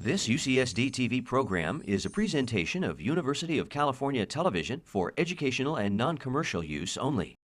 This UCSD TV program is a presentation of University of California Television for educational and non-commercial use only.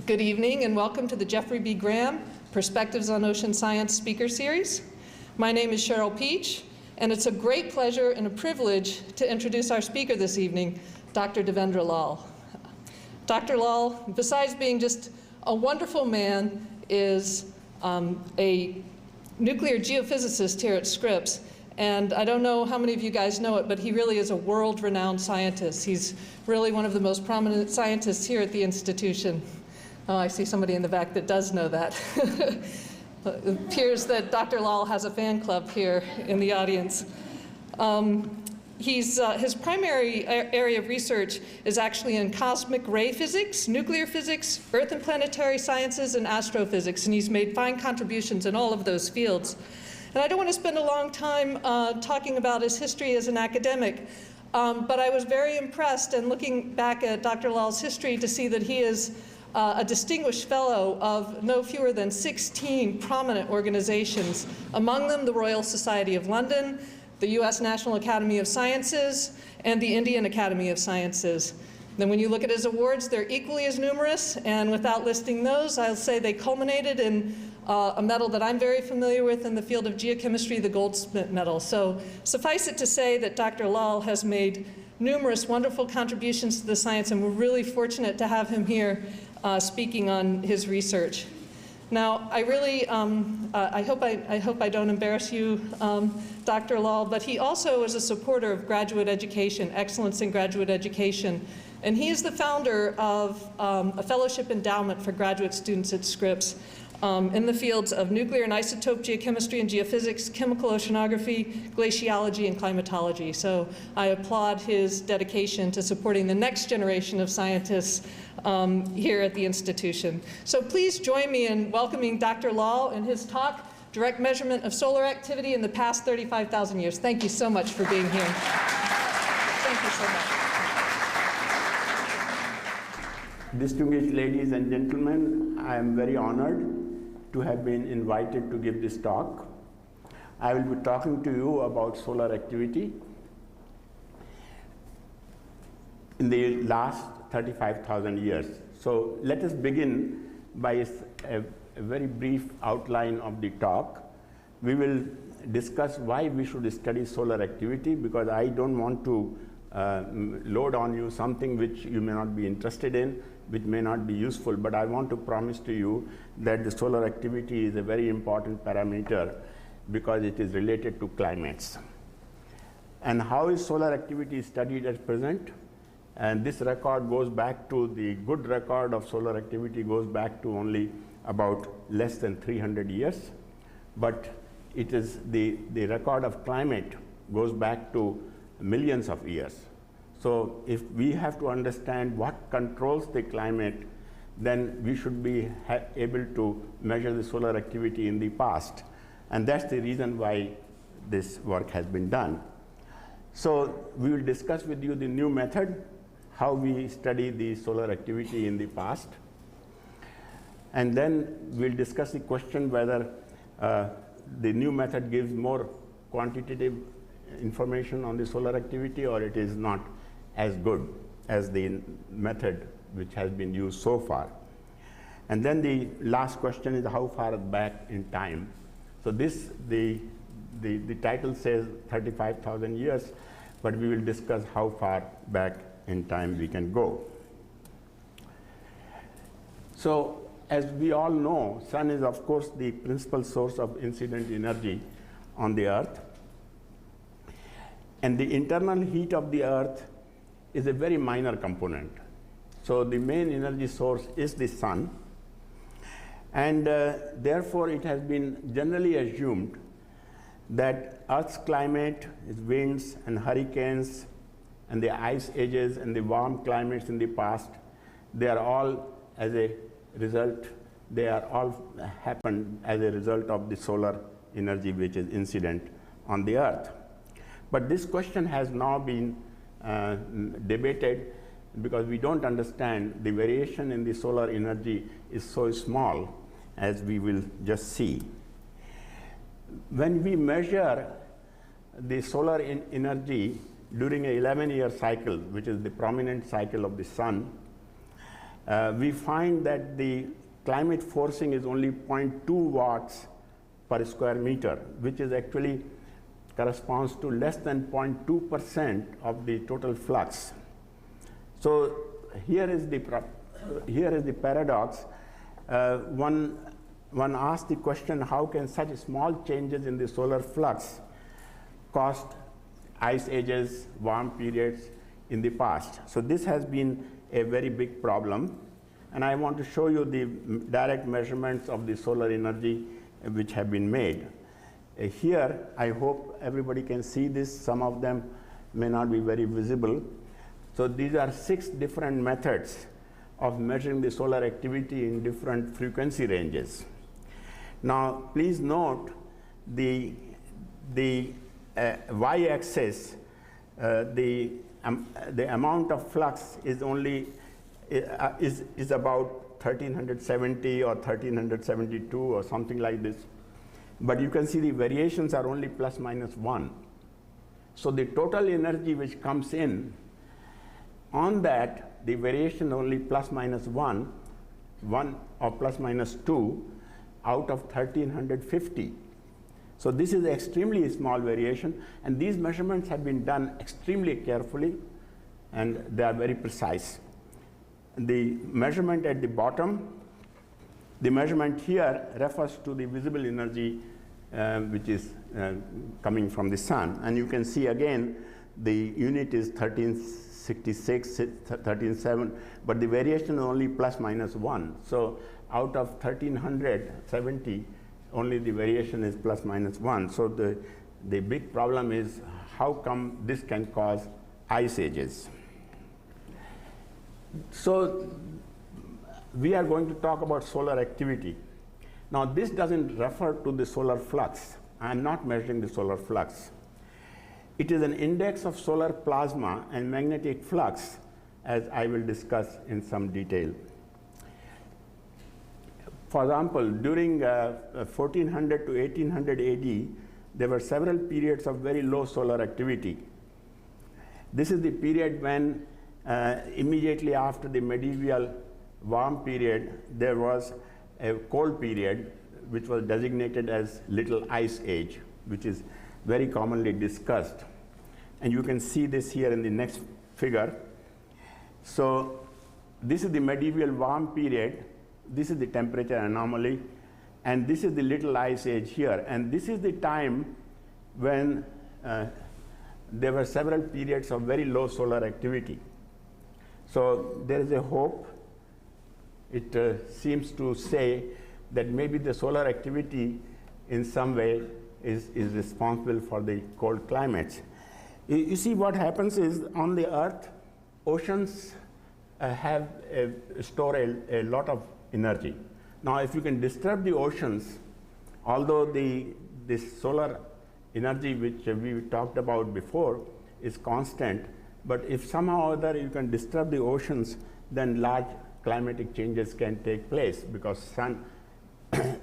Good evening and welcome to the Jeffrey B. Graham Perspectives on Ocean Science Speaker Series. My name is Cheryl Peach, and it's a great pleasure and a privilege to introduce our speaker this evening, Dr. Devendra Lal. Dr. Lal, besides being just a wonderful man, is a nuclear geophysicist here at Scripps. And I don't know how many of you guys know it, but he really is a world-renowned scientist. He's really one of the most prominent scientists here at the institution. Oh, I see somebody in the back that does know that. It appears that Dr. Lal has a fan club here in the audience. His primary area of research is actually in cosmic ray physics, nuclear physics, earth and planetary sciences, and astrophysics, and he's made fine contributions in all of those fields. And I don't want to spend a long time talking about his history as an academic, but I was very impressed in looking back at Dr. Lal's history to see that he is a distinguished fellow of no fewer than 16 prominent organizations, among them the Royal Society of London, the US National Academy of Sciences, and the Indian Academy of Sciences. Then when you look at his awards, they're equally as numerous, and without listing those, I'll say they culminated in a medal that I'm very familiar with in the field of geochemistry, the Goldsmith Medal. So suffice it to say that Dr. Lal has made numerous wonderful contributions to the science, and we're really fortunate to have him here speaking on his research. Now, I really, I hope I don't embarrass you, Dr. Lal, but he also is a supporter of graduate education, excellence in graduate education. And he is the founder of a fellowship endowment for graduate students at Scripps in the fields of nuclear and isotope geochemistry and geophysics, chemical oceanography, glaciology, and climatology. So I applaud his dedication to supporting the next generation of scientists here at the institution. So please join me in welcoming Dr. Lal in his talk, Direct Measurement of Solar Activity in the Past 35,000 Years. Thank you so much for being here. Thank you so much. Distinguished ladies and gentlemen, I am very honored to have been invited to give this talk. I will be talking to you about solar activity in the last 35,000 years. So let us begin by a very brief outline of the talk. We will discuss why we should study solar activity, because I don't want to load on you something which you may not be interested in, which may not be useful, but I want to promise to you that the solar activity is a very important parameter because it is related to climates. And how is solar activity studied at present? And this record goes back to, the good record of solar activity goes back to only about less than 300 years. But it is the record of climate goes back to millions of years. So if we have to understand what controls the climate, then we should be able to measure the solar activity in the past. And that's the reason why this work has been done. So we will discuss with you the new method, how we study the solar activity in the past. And then we'll discuss the question whether the new method gives more quantitative information on the solar activity, or it is not as good as the method which has been used so far. And then the last question is how far back in time. So this, the title says 35,000 years, but we will discuss how far back in time we can go. So as we all know, sun is of course the principal source of incident energy on the earth. And the internal heat of the earth is a very minor component. So the main energy source is the sun. And therefore it has been generally assumed that Earth's climate, its winds and hurricanes and the ice ages and the warm climates in the past, they are all as a result, they are all happened as a result of the solar energy which is incident on the Earth. But this question has now been debated because we don't understand the variation in the solar energy is so small, as we will just see. When we measure the solar energy during an 11-year cycle, which is the prominent cycle of the sun, we find that the climate forcing is only 0.2 watts per square meter, which is actually corresponds to less than 0.2% of the total flux. So here is the paradox. One asks the question, how can such small changes in the solar flux cause ice ages, warm periods in the past? So this has been a very big problem, and I want to show you the direct measurements of the solar energy which have been made. Here, I hope everybody can see this. Some of them may not be very visible. So these are 6 different methods of measuring the solar activity in different frequency ranges. Now, please note the y-axis, the amount of flux is only is about 1370 or 1372 or something like this. But you can see the variations are only plus minus 1. So the total energy which comes in, on that, the variation only plus minus 1 or plus minus 2 out of 1350. So this is extremely small variation, and these measurements have been done extremely carefully, and they are very precise. The measurement at the bottom, the measurement here refers to the visible energy which is coming from the sun. And you can see again, the unit is 1366, 137, but the variation is only plus minus 1. So out of 1370, only the variation is plus minus 1. So the big problem is how come this can cause ice ages. So we are going to talk about solar activity. Now this doesn't refer to the solar flux. I am not measuring the solar flux. It is an index of solar plasma and magnetic flux, as I will discuss in some detail. For example, during 1400 to 1800 AD, there were several periods of very low solar activity. This is the period when immediately after the medieval warm period, there was a cold period which was designated as Little Ice Age, which is very commonly discussed. And you can see this here in the next figure. So this is the medieval warm period. This is the temperature anomaly. And this is the Little Ice Age here. And this is the time when there were several periods of very low solar activity. So there is a hope. It seems to say that maybe the solar activity in some way is responsible for the cold climates. You see, what happens is on the Earth, oceans store a lot of energy. Now, if you can disturb the oceans, although this solar energy which we talked about before is constant, but if somehow or other you can disturb the oceans, then large climatic changes can take place because sun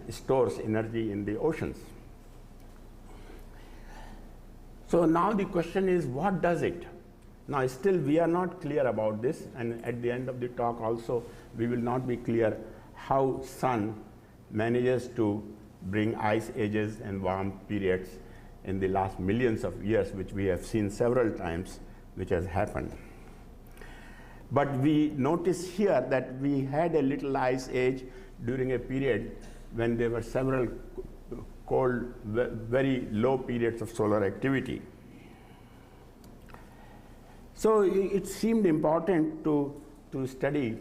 stores energy in the oceans. So now the question is, what does it? Now still we are not clear about this, and at the end of the talk also we will not be clear how sun manages to bring ice ages and warm periods in the last millions of years, which we have seen several times, which has happened. But we notice here that we had a little ice age during a period when there were several cold, very low periods of solar activity. So it seemed important to study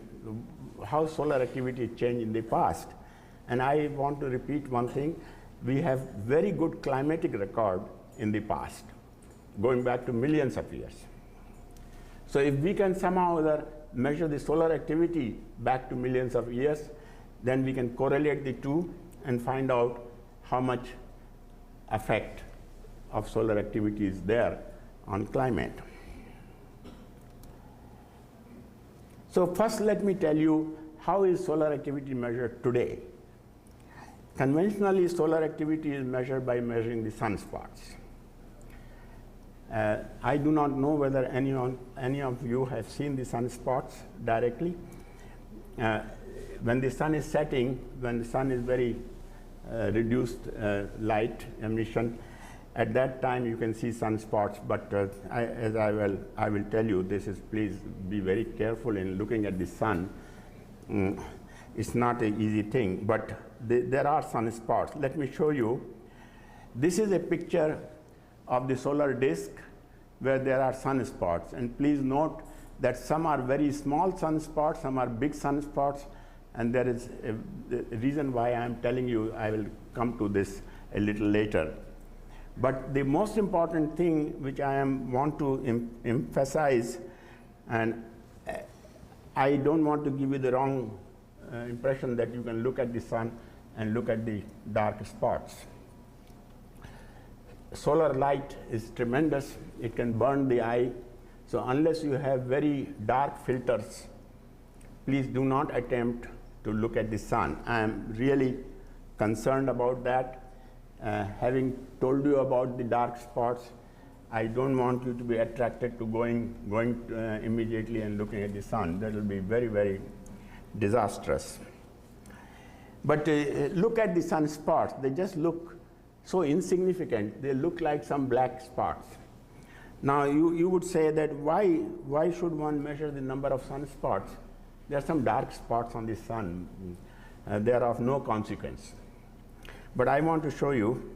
how solar activity changed in the past. And I want to repeat one thing. We have very good climatic record in the past, going back to millions of years. So if we can somehow or other measure the solar activity back to millions of years, then we can correlate the two and find out how much effect of solar activity is there on climate. So first let me tell you how is solar activity measured today. Conventionally, solar activity is measured by measuring the sunspots. I do not know whether any of you have seen the sunspots directly. When the sun is setting, when the sun is very reduced light emission, at that time you can see sunspots, but as I will tell you, please be very careful in looking at the sun. It's not an easy thing, but there are sunspots. Let me show you. This is a picture of the solar disk where there are sunspots, and please note that some are very small sunspots, some are big sunspots, and there is a reason why I am telling you. I will come to this a little later. But the most important thing which I want to emphasize, and I don't want to give you the wrong impression that you can look at the sun and look at the dark spots. Solar light is tremendous. It can burn the eye. So unless you have very dark filters, please do not attempt to look at the sun. I am really concerned about that. Having told you about the dark spots, I don't want you to be attracted to going immediately and looking at the sun. That will be very, very disastrous. But look at the sunspots. They just look so insignificant. They look like some black spots. Now you would say that why should one measure the number of sunspots? There are some dark spots on the sun. They are of no consequence. But I want to show you,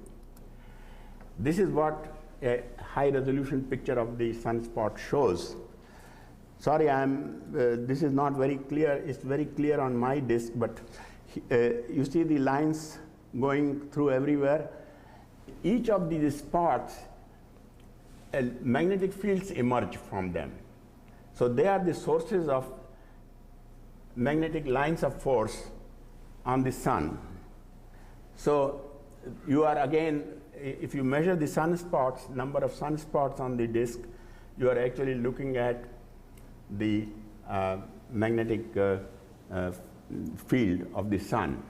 this is what a high resolution picture of the sunspot shows. Sorry, this is not very clear. It's very clear on my disk, but you see the lines going through everywhere. Each of these spots, magnetic fields emerge from them. So they are the sources of magnetic lines of force on the sun. So you are again, if you measure the sunspots, number of sunspots on the disk, you are actually looking at the magnetic field of the sun.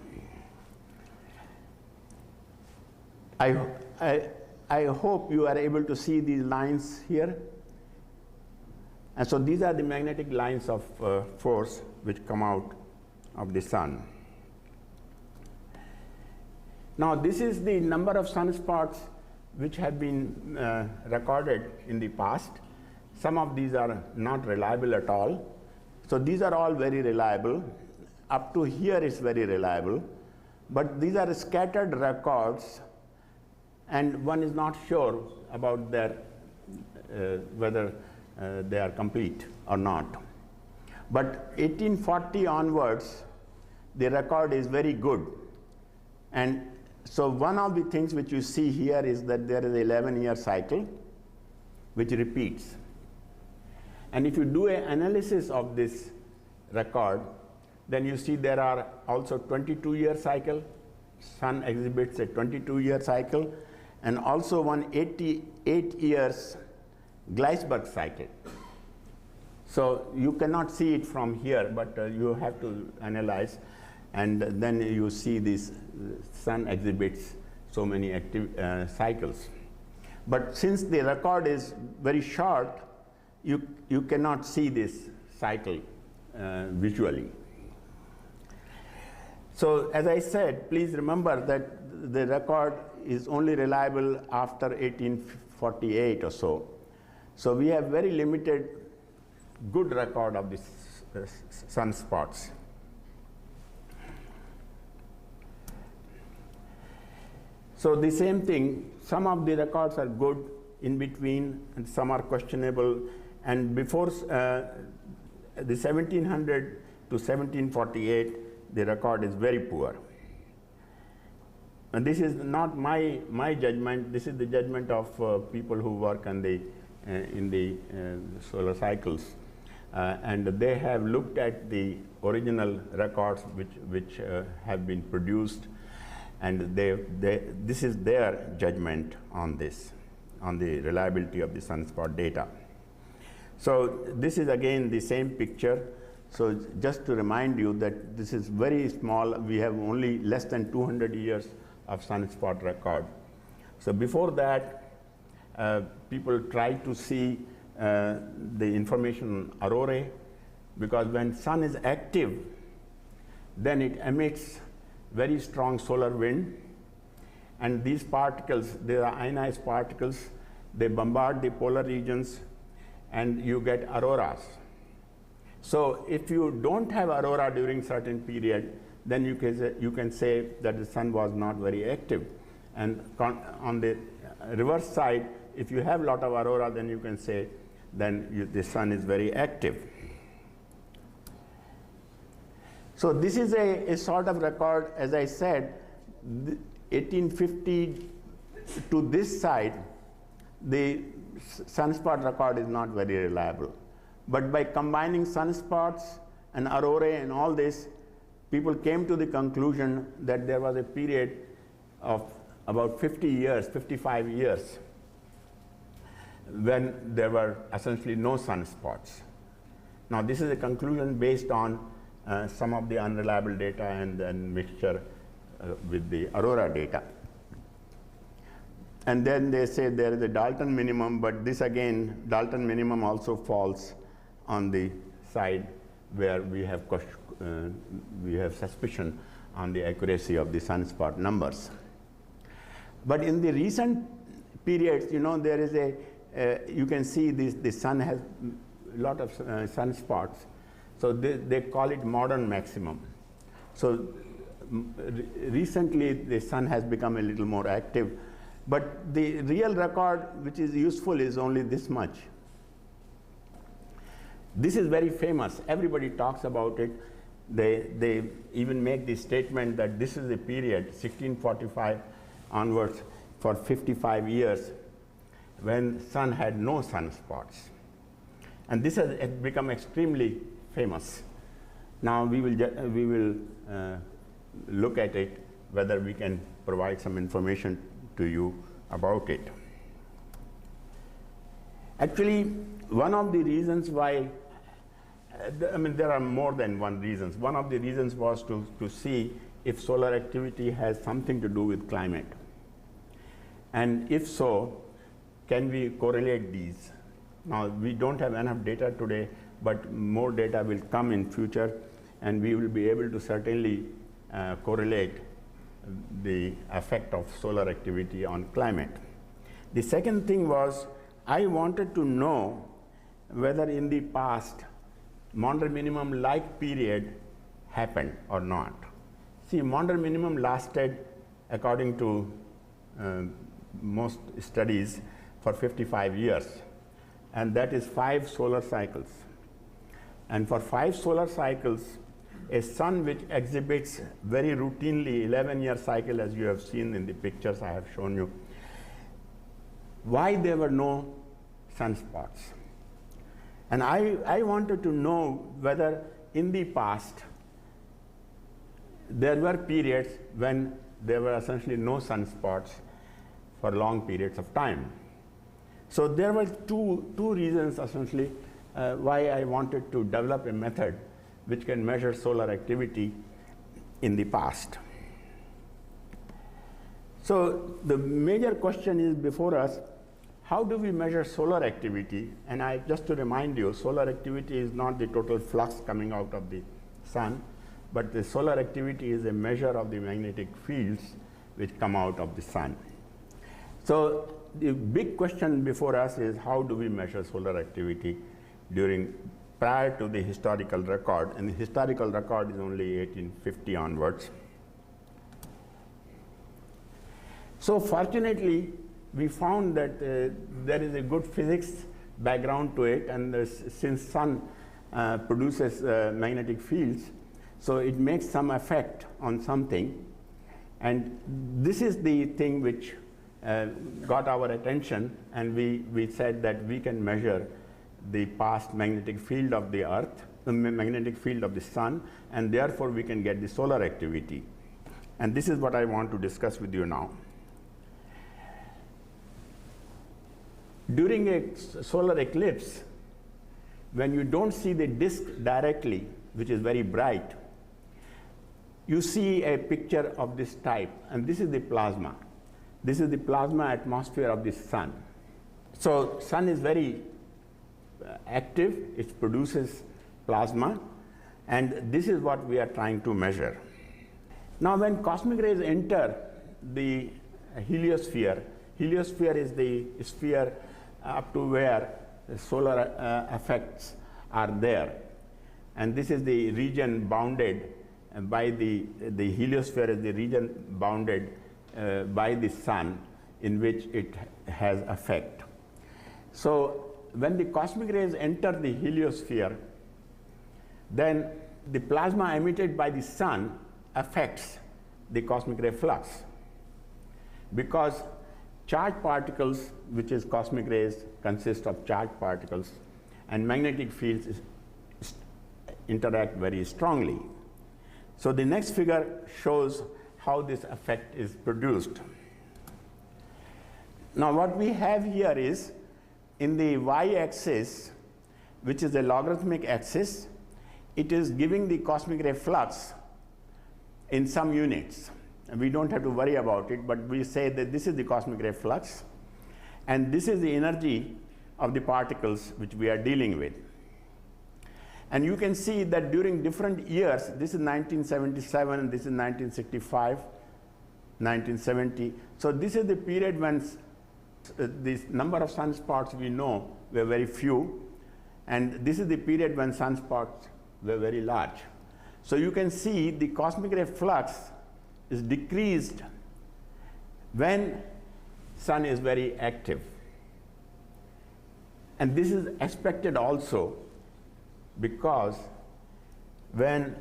I hope you are able to see these lines here. And so these are the magnetic lines of force which come out of the sun. Now this is the number of sunspots which have been recorded in the past. Some of these are not reliable at all. So these are all very reliable. Up to here is very reliable. But these are scattered records, and one is not sure about their whether they are complete or not. But 1840 onwards, the record is very good. And so one of the things which you see here is that there is an 11-year cycle which repeats. And if you do an analysis of this record, then you see there are also 22-year cycle. Sun exhibits a 22-year cycle, and also one 88 years Gleisberg cycle. So you cannot see it from here, but you have to analyze, and then you see this sun exhibits so many active cycles. But since the record is very short, you cannot see this cycle visually. So as I said, please remember that the record is only reliable after 1848 or so. So we have very limited good record of these sunspots. So the same thing, some of the records are good in between, and some are questionable. And before the 1700 to 1748, the record is very poor. And this is not my judgment. This is the judgment of people who work in in the solar cycles. And they have looked at the original records which have been produced, and this is their judgment on this, on the reliability of the sunspot data. So this is again the same picture. So just to remind you that this is very small, we have only less than 200 years of sunspot record. So before that, people try to see the information on aurorae, because when sun is active, then it emits very strong solar wind, and these particles, they are ionized particles, they bombard the polar regions, and you get auroras. So if you don't have aurora during certain period, then you can say that the sun was not very active. And on the reverse side, if you have a lot of aurora, then you can say then the sun is very active. So this is a sort of record, as I said, 1850 to this side, the sunspot record is not very reliable. But by combining sunspots and aurorae and all this, people came to the conclusion that there was a period of about 50 years, 55 years, when there were essentially no sunspots. Now this is a conclusion based on some of the unreliable data and then mixture with the aurora data. And then they say there is a Dalton minimum, but this again, Dalton minimum also falls on the side where we have suspicion on the accuracy of the sunspot numbers. But in the recent periods, you know, there is you can see the sun has a lot of sunspots. So they call it modern maximum. So recently the sun has become a little more active, but the real record which is useful is only this much. This is very famous. Everybody talks about it. They even make the statement that this is a period, 1645 onwards, for 55 years, when sun had no sunspots. And this has become extremely famous. Now we will look at it, whether we can provide some information to you about it. Actually, one of the reasons why, I mean, there are more than one reasons. One of the reasons was to see if solar activity has something to do with climate. And if so, can we correlate these? Now, we don't have enough data today, but more data will come in future, and we will be able to certainly correlate the effect of solar activity on climate. The second thing was, I wanted to know whether in the past Maunder minimum like period happened or not. See, Maunder minimum lasted, according to most studies, for 55 years, and that is 5 solar cycles. And for 5 solar cycles, a sun which exhibits very routinely 11-year cycle, as you have seen in the pictures I have shown you, why there were no sunspots? And I wanted to know whether in the past there were periods when there were essentially no sunspots for long periods of time. So there were two reasons essentially why I wanted to develop a method which can measure solar activity in the past. So the major question is before us, how do we measure solar activity? And just to remind you, solar activity is not the total flux coming out of the sun, but the solar activity is a measure of the magnetic fields which come out of the sun. So the big question before us is, how do we measure solar activity prior to the historical record? And the historical record is only 1850 onwards. So fortunately, we found that there is a good physics background to it, and since sun produces magnetic fields, so it makes some effect on something. And this is the thing which got our attention, and we said that we can measure the past magnetic field of the Earth, the magnetic field of the sun, and therefore we can get the solar activity. And this is what I want to discuss with you now. During a solar eclipse, when you don't see the disk directly, which is very bright, you see a picture of this type, and this is the plasma. This is the plasma atmosphere of the sun. So sun is very active, it produces plasma, and this is what we are trying to measure. Now when cosmic rays enter the heliosphere, heliosphere is the sphere up to where the solar effects are there. And this is the region bounded by the heliosphere is the region bounded by the sun in which it has effect. So when the cosmic rays enter the heliosphere, then the plasma emitted by the sun affects the cosmic ray flux, because charged particles, which is cosmic rays, consist of charged particles, and magnetic fields interact very strongly. So the next figure shows how this effect is produced. Now what we have here is, in the y-axis, which is a logarithmic axis, it is giving the cosmic ray flux in some units. And we don't have to worry about it, but we say that this is the cosmic ray flux, and this is the energy of the particles which we are dealing with. And you can see that during different years, this is 1977, and this is 1965, 1970. So this is the period when the number of sunspots we know were very few, and this is the period when sunspots were very large. So you can see the cosmic ray flux is decreased when sun is very active. And this is expected also, because when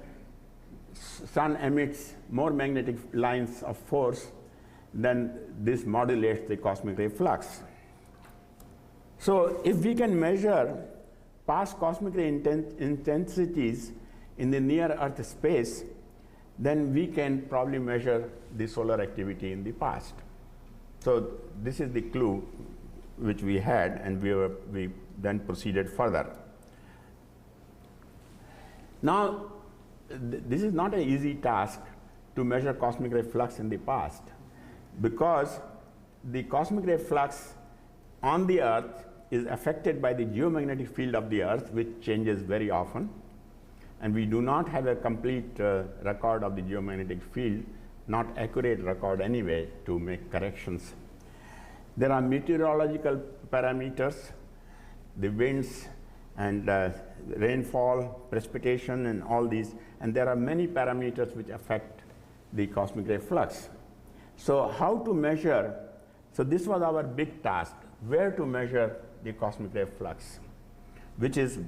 sun emits more magnetic lines of force, then this modulates the cosmic ray flux. So if we can measure past cosmic ray intensities in the near Earth space, then we can probably measure the solar activity in the past. So this is the clue which we had, and we then proceeded further. Now, this is not an easy task to measure cosmic ray flux in the past, because the cosmic ray flux on the Earth is affected by the geomagnetic field of the Earth, which changes very often. And we do not have a complete record of the geomagnetic field, not accurate record anyway to make corrections. There are meteorological parameters, the winds and rainfall, precipitation, and all these, and there are many parameters which affect the cosmic ray flux. So how to measure, so this was our big task, where to measure the cosmic ray flux, which is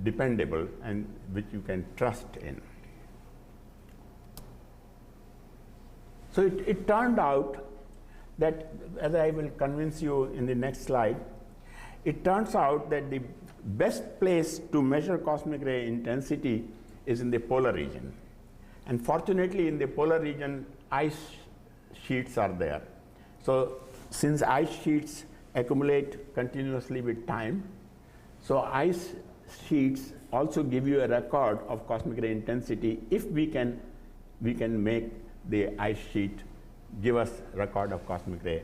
dependable and which you can trust in. So it turned out that, as I will convince you in the next slide, it turns out that the best place to measure cosmic ray intensity is in the polar region. And fortunately, in the polar region, ice sheets are there. So since ice sheets accumulate continuously with time, so ice sheets also give you a record of cosmic ray intensity if we can make the ice sheet give us record of cosmic ray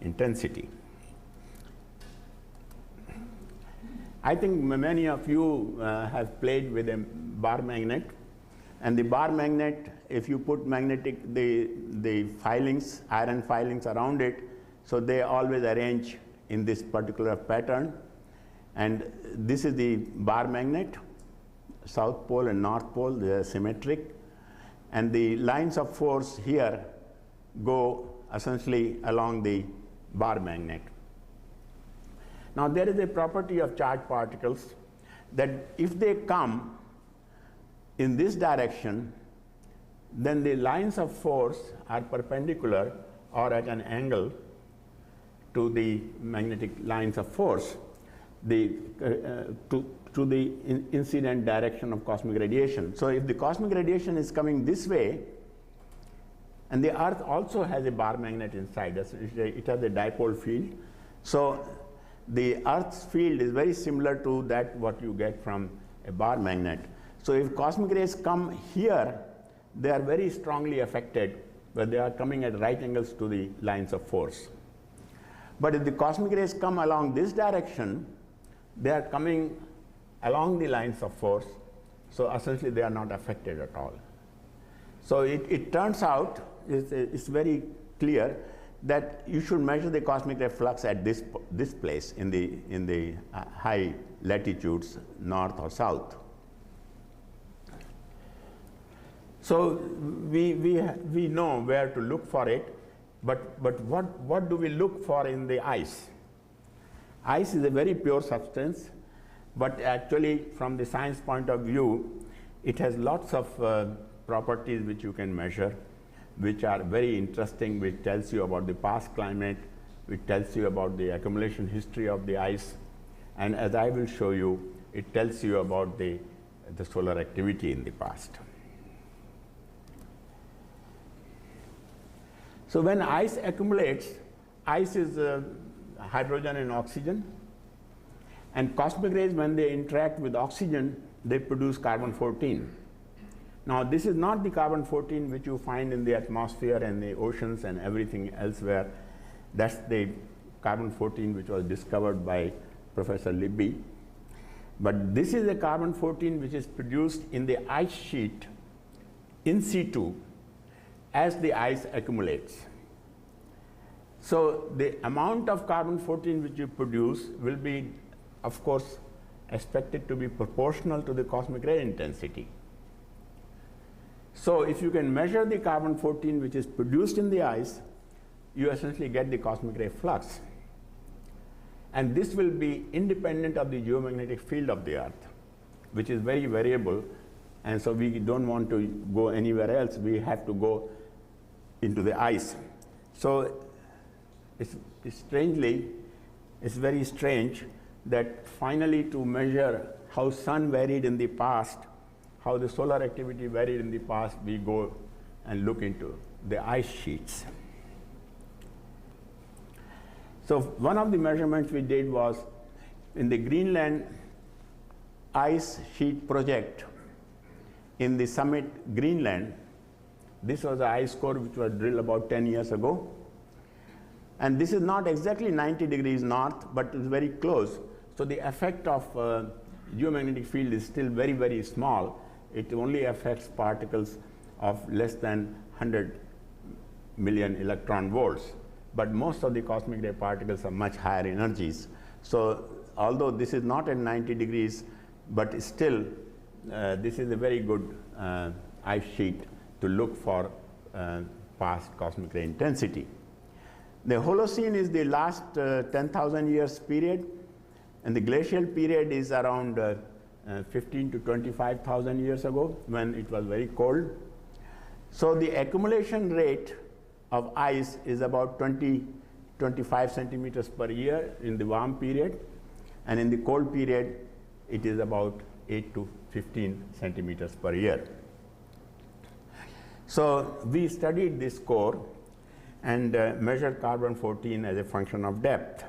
intensity. I think many of you have played with a bar magnet, and the bar magnet, if you put the filings, iron filings around it, so they always arrange in this particular pattern. And this is the bar magnet, south pole and north pole, they are symmetric. And the lines of force here go essentially along the bar magnet. Now there is a property of charged particles that if they come in this direction, then the lines of force are perpendicular or at an angle to the magnetic lines of force, to the incident direction of cosmic radiation. So if the cosmic radiation is coming this way, and the Earth also has a bar magnet inside us, it has a dipole field. So the Earth's field is very similar to that what you get from a bar magnet. So if cosmic rays come here, they are very strongly affected, but they are coming at right angles to the lines of force. But if the cosmic rays come along this direction, they are coming along the lines of force, so essentially they are not affected at all. So it turns out, it's very clear that you should measure the cosmic ray flux at this place in the high latitudes, north or south. So we know where to look for it, but what do we look for in the ice? Ice is a very pure substance, but actually from the science point of view, it has lots of properties which you can measure, which are very interesting, which tells you about the past climate, which tells you about the accumulation history of the ice, and as I will show you, it tells you about the solar activity in the past. So when ice accumulates, ice is hydrogen and oxygen, and cosmic rays, when they interact with oxygen, they produce carbon-14. Now this is not the carbon-14 which you find in the atmosphere and the oceans and everything elsewhere. That's the carbon-14 which was discovered by Professor Libby. But this is a carbon-14 which is produced in the ice sheet in situ as the ice accumulates. So the amount of carbon-14 which you produce will be, of course, expected to be proportional to the cosmic ray intensity. So if you can measure the carbon-14 which is produced in the ice, you essentially get the cosmic ray flux. And this will be independent of the geomagnetic field of the Earth, which is very variable, and so we don't want to go anywhere else. We have to go into the ice. So it's very strange that finally, to measure how sun varied in the past, how the solar activity varied in the past, we go and look into the ice sheets. So one of the measurements we did was in the Greenland ice sheet project in the summit Greenland. This was an ice core which was drilled about 10 years ago. And this is not exactly 90 degrees north, but it's very close. So the effect of geomagnetic field is still very, very small. It only affects particles of less than 100 million electron volts. But most of the cosmic ray particles are much higher energies. So although this is not at 90 degrees, but still this is a very good ice sheet to look for past cosmic ray intensity. The Holocene is the last 10,000 years period, and the glacial period is around 15 to 25,000 years ago, when it was very cold. So the accumulation rate of ice is about 20-25 centimeters per year in the warm period, and in the cold period it is about 8 to 15 centimeters per year. So we studied this core and measured carbon-14 as a function of depth.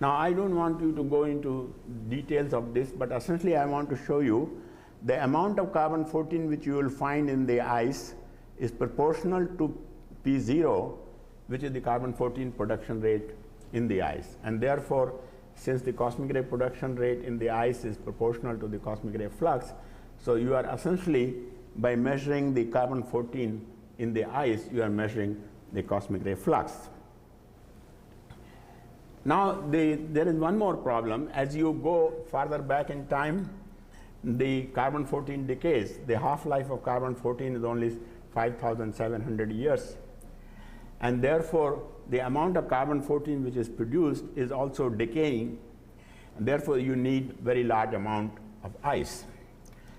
Now I don't want you to go into details of this, but essentially I want to show you the amount of carbon-14 which you will find in the ice is proportional to P0, which is the carbon-14 production rate in the ice. And therefore, since the cosmic ray production rate in the ice is proportional to the cosmic ray flux, so you are essentially, by measuring the carbon-14 in the ice, you are measuring the cosmic ray flux. Now there is one more problem. As you go farther back in time, the carbon-14 decays. The half-life of carbon-14 is only 5,700 years. And therefore, the amount of carbon-14 which is produced is also decaying. And therefore, you need very large amount of ice.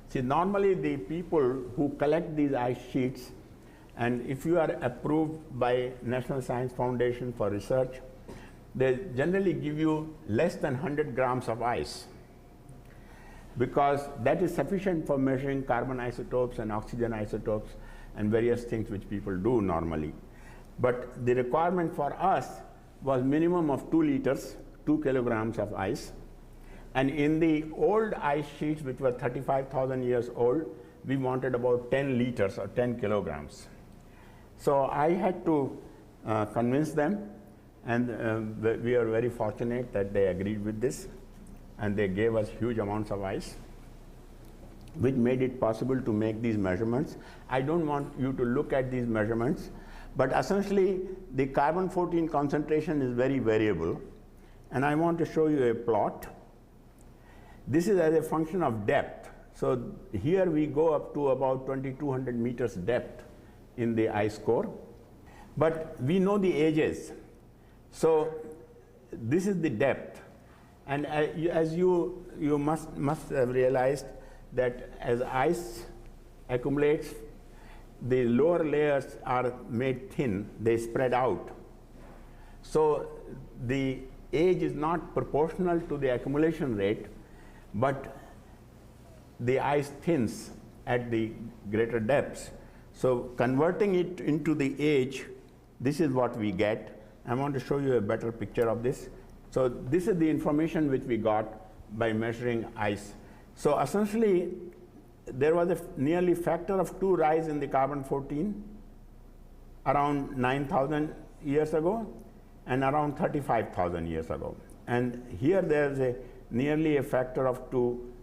See, normally the people who collect these ice sheets And if you are approved by National Science Foundation for research, they generally give you less than 100 grams of ice, because that is sufficient for measuring carbon isotopes and oxygen isotopes and various things which people do normally. But the requirement for us was minimum of 2 liters, 2 kilograms of ice. And in the old ice sheets, which were 35,000 years old, we wanted about 10 liters or 10 kilograms. So I had to convince them, and we are very fortunate that they agreed with this, and they gave us huge amounts of ice, which made it possible to make these measurements. I don't want you to look at these measurements, but essentially the carbon-14 concentration is very variable, and I want to show you a plot. This is as a function of depth. So here we go up to about 2,200 meters depth in the ice core, but we know the ages. So this is the depth, and as you must have realized that as ice accumulates, the lower layers are made thin, they spread out. So the age is not proportional to the accumulation rate, but the ice thins at the greater depths. So converting it into the age, this is what we get. I want to show you a better picture of this. So this is the information which we got by measuring ice. So essentially, there was a nearly factor of 2 rise in the carbon-14 around 9,000 years ago and around 35,000 years ago. And here there's a nearly a factor of 2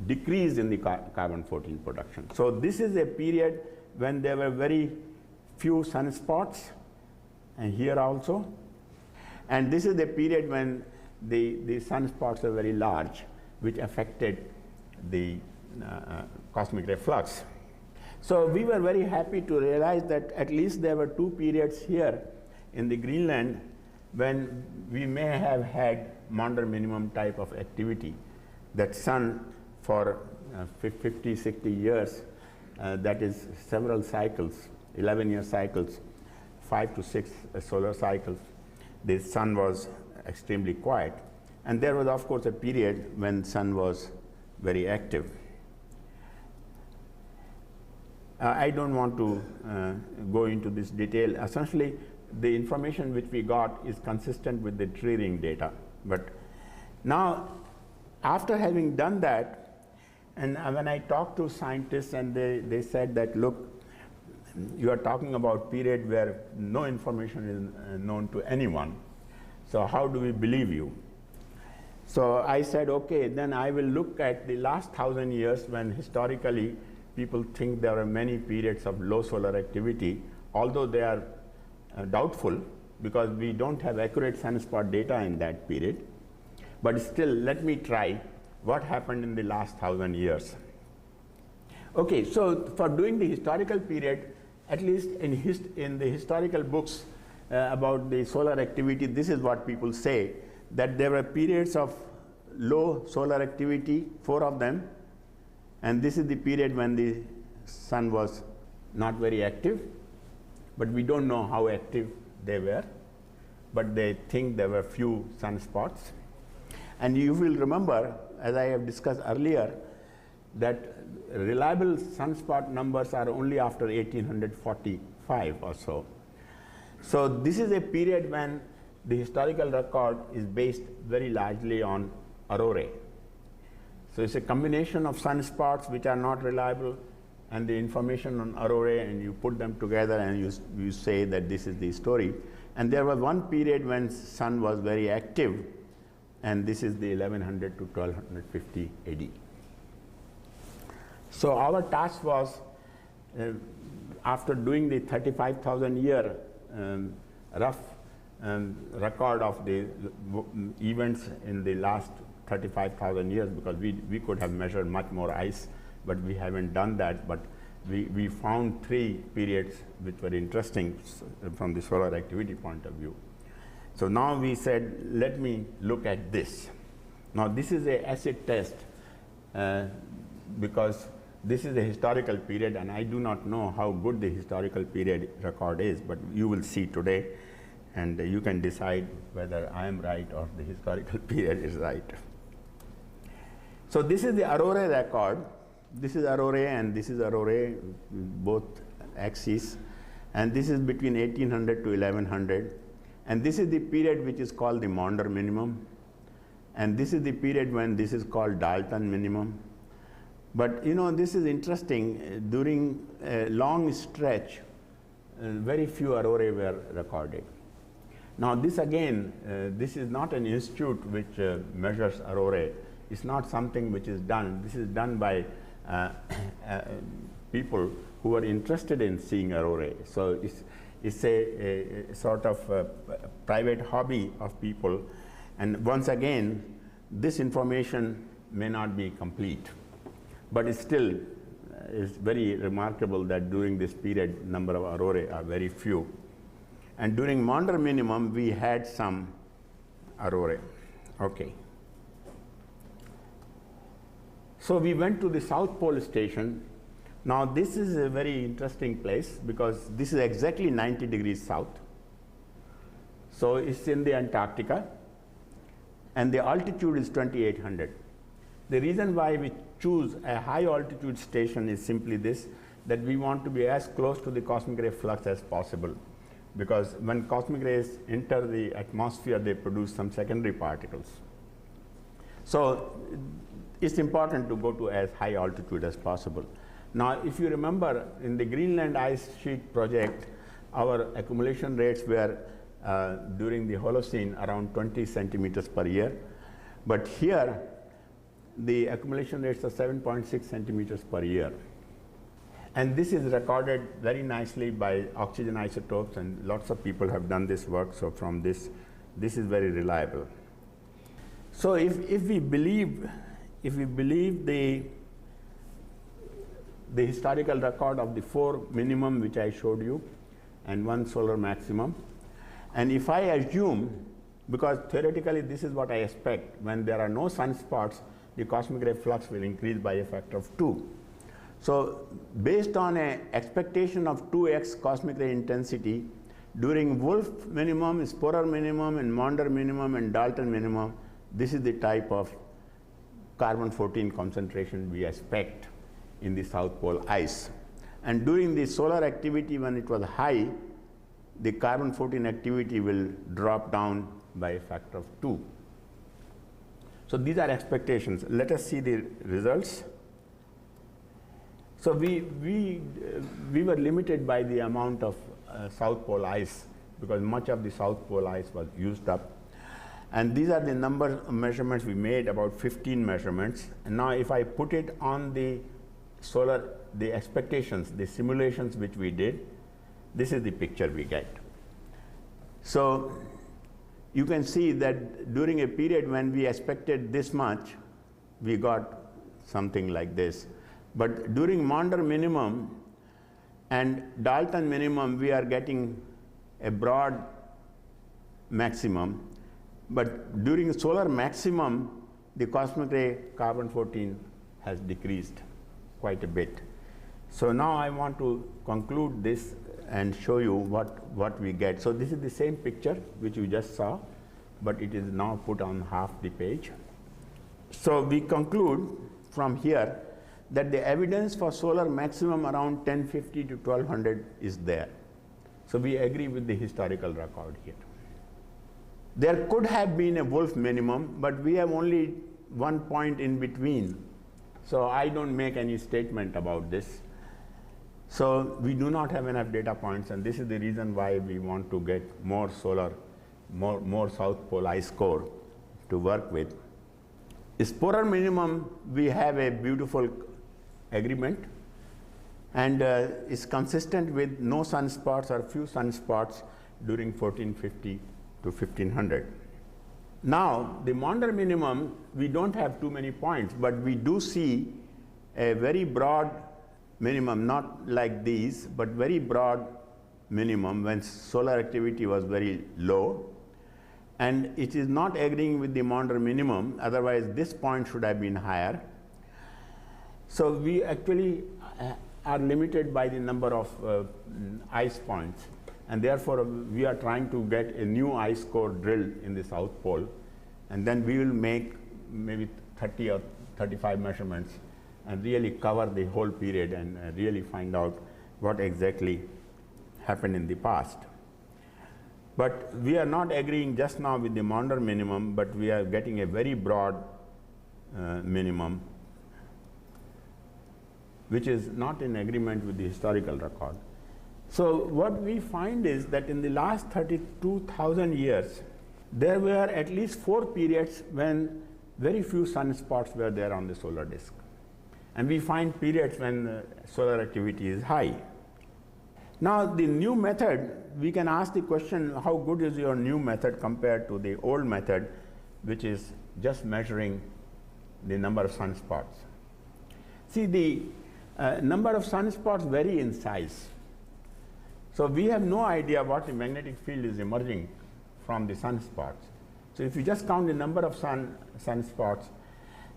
decrease in the carbon-14 production. So this is a period when there were very few sunspots, and here also. And this is the period when the sunspots are very large, which affected the cosmic ray flux. So we were very happy to realize that at least there were 2 periods here in the Greenland when we may have had Maunder minimum type of activity. That sun for 50, 60 years, that is several cycles, 11-year cycles, 5 to 6 solar cycles, the sun was extremely quiet. And there was, of course, a period when sun was very active. I don't want to go into this detail. Essentially, the information which we got is consistent with the tree ring data. But now, after having done that, and when I talked to scientists and they said that, look, you are talking about period where no information is known to anyone. So how do we believe you? So I said, okay, then I will look at the last 1,000 years when historically people think there are many periods of low solar activity, although they are doubtful because we don't have accurate sunspot data in that period. But still, let me try what happened in the last 1,000 years. Okay, so for doing the historical period, at least in the historical books about the solar activity, this is what people say, that there were periods of low solar activity, 4 of them, and this is the period when the sun was not very active, but we don't know how active they were, but they think there were few sunspots. And you will remember, as I have discussed earlier, that reliable sunspot numbers are only after 1845 or so. So this is a period when the historical record is based very largely on aurorae. So it's a combination of sunspots which are not reliable and the information on aurorae, and you put them together and you say that this is the story. And there was one period when sun was very active, and this is the 1100 to 1250 AD. So our task was, after doing the 35,000 year rough record of the events in the last 35,000 years, because we could have measured much more ice, but we haven't done that. But we found 3 periods which were interesting from the solar activity point of view. So now we said, let me look at this. Now this is an acid test because This is the historical period, and I do not know how good the historical period record is, but you will see today, and you can decide whether I am right or the historical period is right. So this is the Aurora record. This is Aurora and this is Aurora, both axes, and this is between 1800 to 1100, and this is the period which is called the Maunder minimum, and this is the period when this is called Dalton minimum. But you know, this is interesting. During a long stretch, very few aurorae were recorded. Now this again, this is not an institute which measures aurorae. It's not something which is done. This is done by people who are interested in seeing aurorae. So it's a sort of private hobby of people. And once again, this information may not be complete. But it still is very remarkable that during this period, number of aurorae are very few. And during Maunder minimum, we had some aurorae. Okay. So we went to the South Pole Station. Now this is a very interesting place because this is exactly 90 degrees south. So it's in the Antarctica, and the altitude is 2800. The reason why we choose a high altitude station is simply this, that we want to be as close to the cosmic ray flux as possible, because when cosmic rays enter the atmosphere, they produce some secondary particles. So it's important to go to as high altitude as possible. Now if you remember, in the Greenland ice sheet project, our accumulation rates were during the Holocene around 20 centimeters per year, but here the accumulation rates are 7.6 centimeters per year. And this is recorded very nicely by oxygen isotopes, and lots of people have done this work. So from this is very reliable. So if we believe the historical record of the 4 minimum which I showed you and 1 solar maximum, and if I assume, because theoretically this is what I expect, when there are no sunspots, the cosmic ray flux will increase by a factor of 2. So based on an expectation of 2x cosmic ray intensity, during Wolf minimum, Sporer minimum, and Maunder minimum, and Dalton minimum, this is the type of carbon-14 concentration we expect in the South Pole ice. And during the solar activity, when it was high, the carbon-14 activity will drop down by a factor of 2. So these are expectations. Let us see the results. So we were limited by the amount of South Pole ice, because much of the South Pole ice was used up. And these are the number of measurements we made, about 15 measurements. And now if I put it on the the expectations, the simulations which we did, this is the picture we get. So you can see that during a period when we expected this much, we got something like this. But during Maunder minimum and Dalton minimum, we are getting a broad maximum. But during solar maximum, the cosmic ray carbon-14 has decreased quite a bit. So now I want to conclude this and show you what we get. So this is the same picture which you just saw, but it is now put on half the page. So we conclude from here that the evidence for solar maximum around 1050 to 1200 is there. So we agree with the historical record here. There could have been a Wolf minimum, but we have only one point in between. So I don't make any statement about this. So we do not have enough data points, and this is the reason why we want to get more solar, more South Pole ice core to work with. Sporer minimum, we have a beautiful agreement, and is consistent with no sunspots or few sunspots during 1450 to 1500. Now, the Maunder minimum, we don't have too many points, but we do see a very broad minimum, not like these, but very broad minimum when solar activity was very low. And it is not agreeing with the Maunder minimum, otherwise this point should have been higher. So we actually are limited by the number of ice points, and therefore we are trying to get a new ice core drilled in the South Pole, and then we will make maybe 30 or 35 measurements and really cover the whole period and really find out what exactly happened in the past. But we are not agreeing just now with the Maunder minimum, but we are getting a very broad minimum, which is not in agreement with the historical record. So what we find is that in the last 32,000 years, there were at least 4 periods when very few sunspots were there on the solar disk. And we find periods when solar activity is high. Now, the new method, we can ask the question, how good is your new method compared to the old method, which is just measuring the number of sunspots? See, the number of sunspots vary in size. So we have no idea what the magnetic field is emerging from the sunspots. So if you just count the number of sunspots,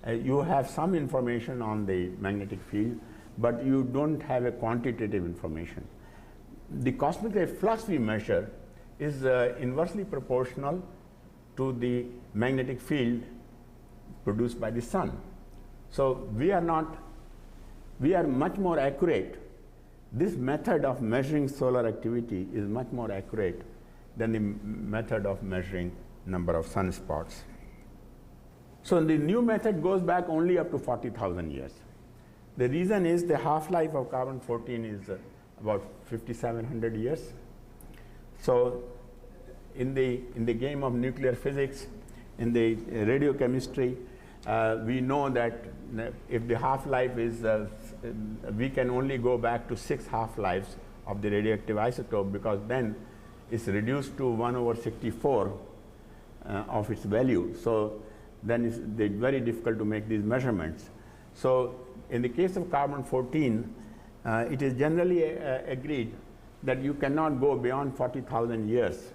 you have some information on the magnetic field, but you don't have a quantitative information. The cosmic ray flux we measure is inversely proportional to the magnetic field produced by the sun. So we are much more accurate. This method of measuring solar activity is much more accurate than the method of measuring number of sunspots. So the new method goes back only up to 40,000 years. The reason is the half-life of carbon-14 is about 5,700 years. So in the game of nuclear physics, in the radiochemistry, we know that if the half-life is, we can only go back to 6 half-lives of the radioactive isotope, because then it's reduced to 1/64 of its value. So then it's very difficult to make these measurements. So in the case of carbon-14, it is generally agreed that you cannot go beyond 40,000 years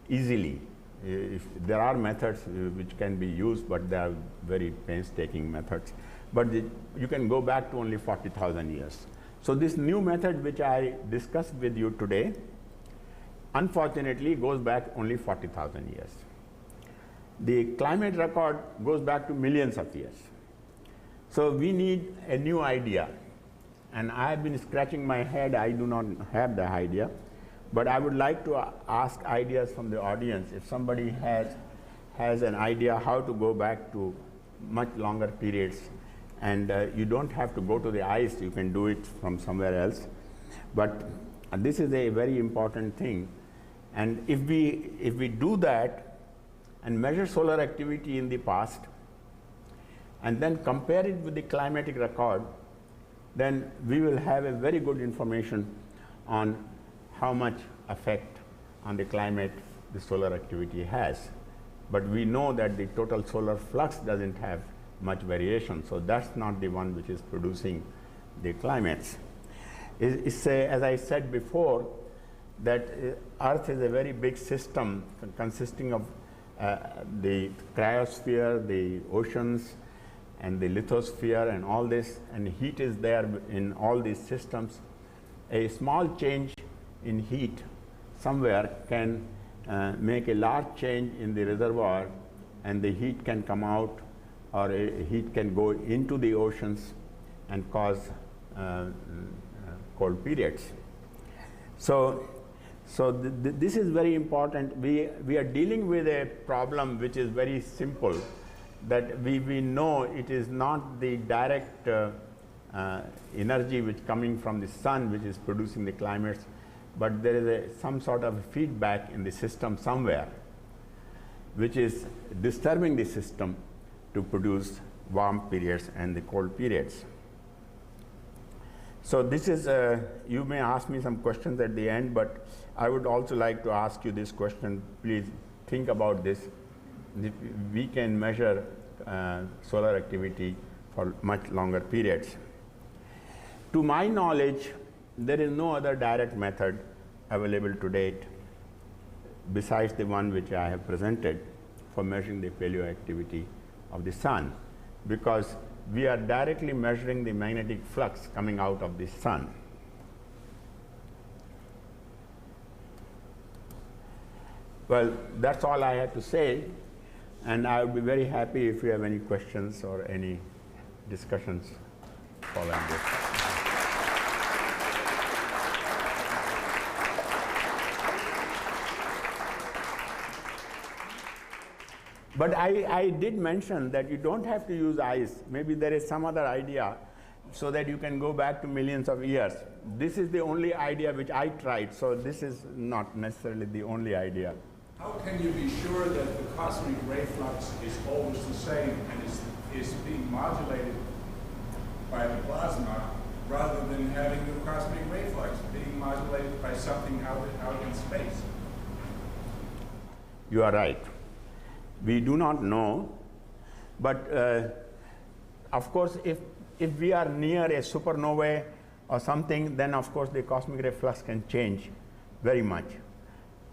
easily. If there are methods which can be used, but they are very painstaking methods. But you can go back to only 40,000 years. So this new method which I discussed with you today, unfortunately goes back only 40,000 years. The climate record goes back to millions of years. So we need a new idea. And I have been scratching my head, I do not have the idea. But I would like to ask ideas from the audience. If somebody has an idea how to go back to much longer periods, and you don't have to go to the ice, you can do it from somewhere else. But this is a very important thing. And if we do that and measure solar activity in the past, and then compare it with the climatic record, then we will have a very good information on how much effect on the climate the solar activity has. But we know that the total solar flux doesn't have much variation, so that's not the one which is producing the climates. It's as I said before, that Earth is a very big system consisting of the cryosphere, the oceans, and the lithosphere, and all this, and heat is there in all these systems. A small change in heat somewhere can make a large change in the reservoir, and the heat can come out, or heat can go into the oceans and cause cold periods. So this is very important. We are dealing with a problem which is very simple, that we know it is not the direct energy which coming from the sun which is producing the climates, but there is some sort of feedback in the system somewhere which is disturbing the system to produce warm periods and the cold periods. So this is, you may ask me some questions at the end, but I would also like to ask you this question. Please think about this. We can measure solar activity for much longer periods. To my knowledge, there is no other direct method available to date besides the one which I have presented for measuring the paleo activity of the sun, because we are directly measuring the magnetic flux coming out of the sun. Well, that's all I had to say, and I would be very happy if you have any questions or any discussions following this. But I did mention that you don't have to use ice. Maybe there is some other idea so that you can go back to millions of years. This is the only idea which I tried, so this is not necessarily the only idea. How can you be sure that the cosmic ray flux is always the same and is being modulated by the plasma rather than having the cosmic ray flux being modulated by something out in space? You are right. We do not know, but of course, if we are near a supernovae or something, then of course the cosmic ray flux can change very much.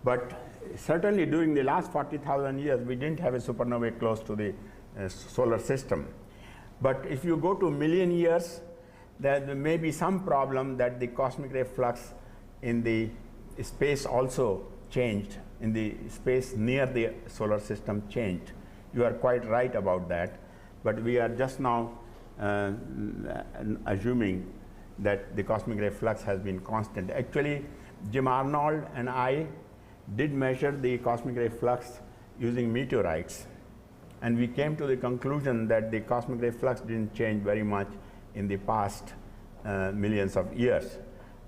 But certainly during the last 40,000 years, we didn't have a supernovae close to the solar system. But if you go to a million years, there may be some problem that the cosmic ray flux in the space also changed, in the space near the solar system changed. You are quite right about that, but we are just now assuming that the cosmic ray flux has been constant. Actually, Jim Arnold and I did measure the cosmic ray flux using meteorites, and we came to the conclusion that the cosmic ray flux didn't change very much in the past millions of years.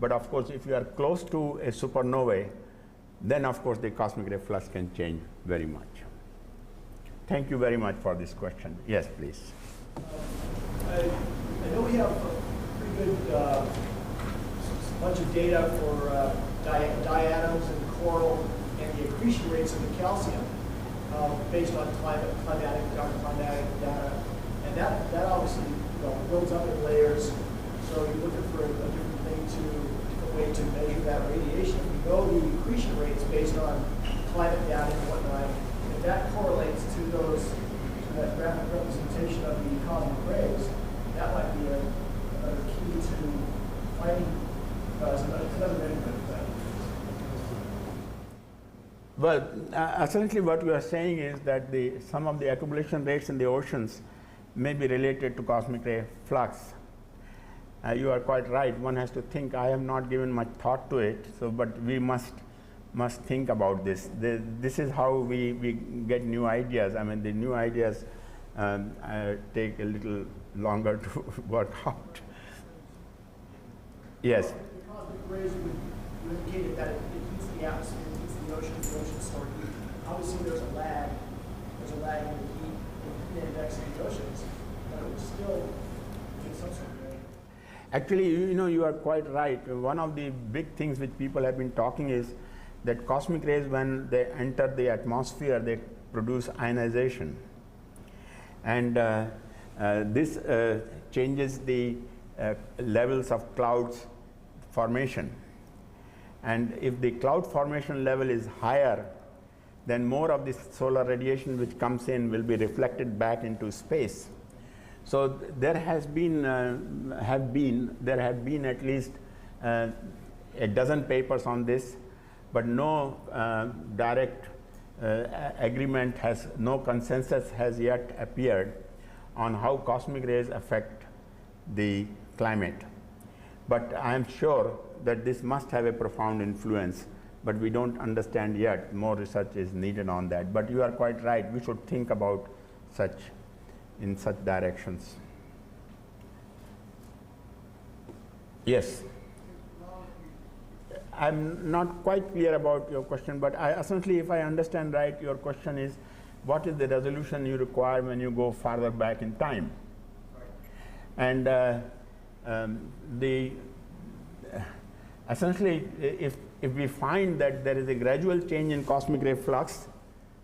But of course, if you are close to a supernovae, then of course the cosmic ray flux can change very much. Thank you very much for this question. Yes, please. I know we have a pretty good bunch of data for diatoms and coral and the accretion rates of the calcium based on climatic data. And that obviously builds up in layers. So you're looking for a different way to measure that radiation. If we know the accretion rates based on climate data and whatnot, if that correlates to that graphic representation of the cosmic rays, that might be another key to finding another measurement of that. Well, essentially what we are saying is that some of the accumulation rates in the oceans may be related to cosmic ray flux. You are quite right. One has to think. I have not given much thought to it, but we must think about this. This is how we get new ideas. I mean, the new ideas take a little longer to work out. Yes? The cosmic rays would indicate that it heats the atmosphere, it heats the ocean store heat. Obviously, there's a lag in the heat index in the oceans, but it would still get some sort of ray. Actually, you are quite right. One of the big things which people have been talking is that cosmic rays, when they enter the atmosphere, they produce ionization. And this changes the levels of clouds formation. And if the cloud formation level is higher, then more of this solar radiation which comes in will be reflected back into space. So there have been at least a dozen papers on this, but no direct agreement no consensus has yet appeared on how cosmic rays affect the climate. But I am sure that this must have a profound influence, but we don't understand yet. More research is needed on that. But you are quite right. We should think about in such directions. Yes? I'm not quite clear about your question, but essentially, if I understand right, your question is, what is the resolution you require when you go farther back in time? And essentially, if we find that there is a gradual change in cosmic ray flux,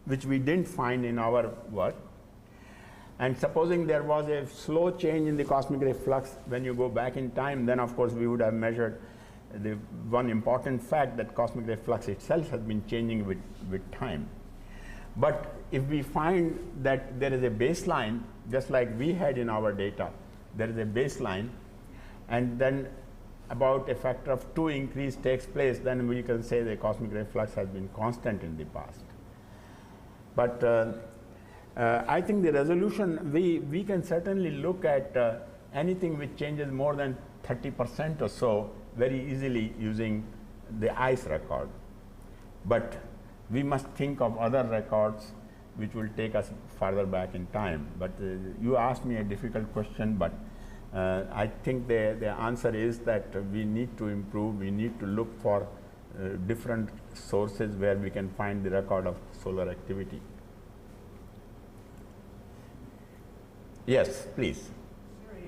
which we didn't find in our work, and supposing there was a slow change in the cosmic ray flux when you go back in time, then of course we would have measured the one important fact that cosmic ray flux itself has been changing with time. But if we find that there is a baseline, just like we had in our data, there is a baseline, and then about a factor of 2 increase takes place, then we can say the cosmic ray flux has been constant in the past. But I think the resolution, we can certainly look at anything which changes more than 30% or so very easily using the ice record. But we must think of other records which will take us farther back in time. But you asked me a difficult question, but I think the answer is that we need to improve, we need to look for different sources where we can find the record of solar activity. Yes, please. Is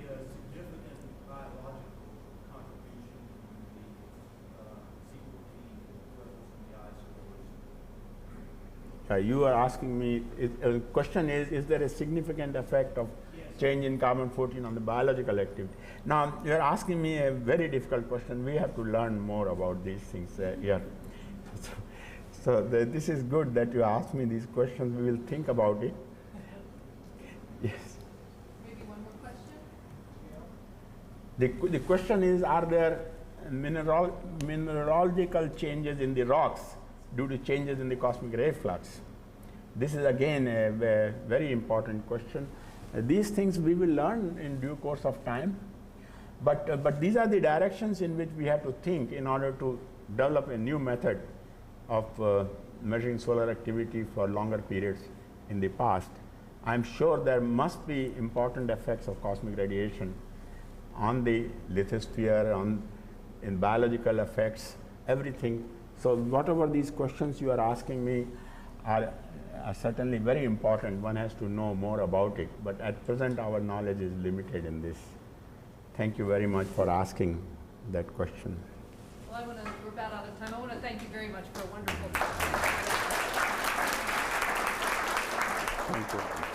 there a significant biological contribution in the sequel from the ice cores? You are asking me, the question is there a significant effect of change in carbon-14 on the biological activity? Now, you are asking me a very difficult question. We have to learn more about these things here. This is good that you ask me these questions. We will think about it. Yes. Maybe one more question? The question is, are there mineralogical changes in the rocks due to changes in the cosmic ray flux? This is again a very important question. These things we will learn in due course of time, but these are the directions in which we have to think in order to develop a new method of measuring solar activity for longer periods in the past. I'm sure there must be important effects of cosmic radiation on the lithosphere, in biological effects, everything. So whatever these questions you are asking me are certainly very important. One has to know more about it, but at present our knowledge is limited in this. Thank you very much for asking that question. Well, we're about out of time. I want to thank you very much for a wonderful Thank you.